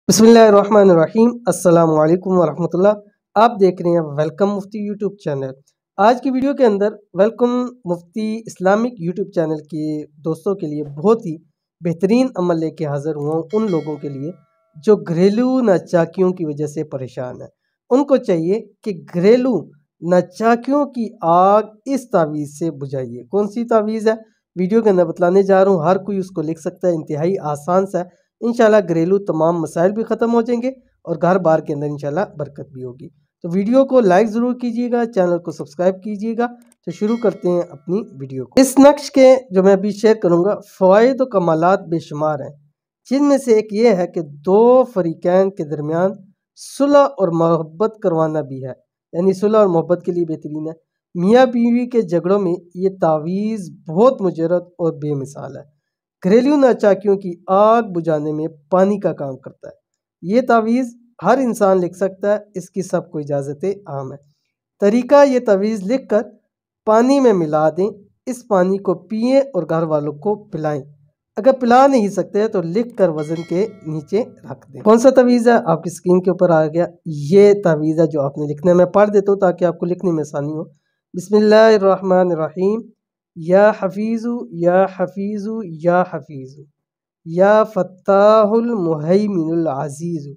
बिस्मिल्लाहिर्रहमानिर्रहीम। अस्सलामु अलैकुम वरहमतुल्लाह। आप देख रहे हैं वेलकम मुफ्ती यूट्यूब चैनल। आज की वीडियो के अंदर वेलकम मुफ्ती इस्लामिक यूट्यूब चैनल के दोस्तों के लिए बहुत ही बेहतरीन अमल लेके हाज़िर हुआ हूँ। उन लोगों के लिए जो घरेलू नाचाकियों की वजह से परेशान है, उनको चाहिए कि घरेलू नाचाकियों की आग इस तावीज़ से बुझाइए। कौन सी तावीज़ है वीडियो के अंदर बतलाने जा रहा हूँ। हर कोई उसको लिख सकता है, इंतहाई आसान सा है। इंशाल्लाह घरेलू तमाम मसाइल भी ख़त्म हो जाएंगे और घर बार के अंदर इंशाल्लाह बरकत भी होगी। तो वीडियो को लाइक ज़रूर कीजिएगा, चैनल को सब्सक्राइब कीजिएगा। तो शुरू करते हैं अपनी वीडियो को। इस नक्श के जो मैं अभी शेयर करूँगा फ़वाइद व कमालात बेशुमार हैं, जिनमें से एक ये है कि दो फरीकैन के दरमियान सुलह और मोहब्बत करवाना भी है, यानी सुलह और मोहब्बत के लिए बेहतरीन है। मियाँ बीवी के झगड़ों में ये तावीज़ बहुत मुजरद और बेमिसाल है। घरेलू नाचाकियों की आग बुझाने में पानी का काम करता है। ये तावीज़ हर इंसान लिख सकता है, इसकी सबको इजाज़त आम है। तरीका, ये तावीज़ लिख कर पानी में मिला दें, इस पानी को पिएं और घर वालों को पिलाएं। अगर पिला नहीं सकते तो लिख कर वज़न के नीचे रख दें। कौन सा तावीज़ है आपकी स्क्रीन के ऊपर आ गया, ये तावीज़ है जो आपने लिखना है। मैं पढ़ देता हूँ ताकि आपको लिखने में आसानी हो। बिस्मिल्लाहिर्रहमानिर्रहीम। या हफीज़ु या हफीज़ु या हफीज़ु, या फ़त्ताहुल मुहैमिनुल अज़ीज़ु,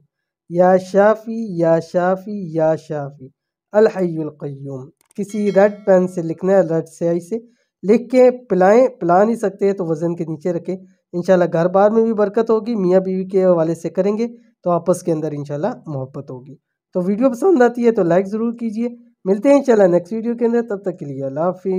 या शाफ़ी या शाफ़ी या शाफ़ी, अल हय्युल क़य्यूम। किसी रेड पेन से लिखना है, रेड स्याही से लिख के पिलाएं। पिला नहीं सकते तो वज़न के नीचे रखें। इंशाल्लाह घर बार में भी बरकत होगी। मियाँ बीवी के हवाले से करेंगे तो आपस के अंदर इंशाल्लाह मोहब्बत होगी। तो वीडियो पसंद आती है तो लाइक ज़रूर कीजिए। मिलते हैं इंशाल्लाह नेक्स्ट वीडियो के अंदर, तब तक के लिए अल्लाह हाफ़िज़।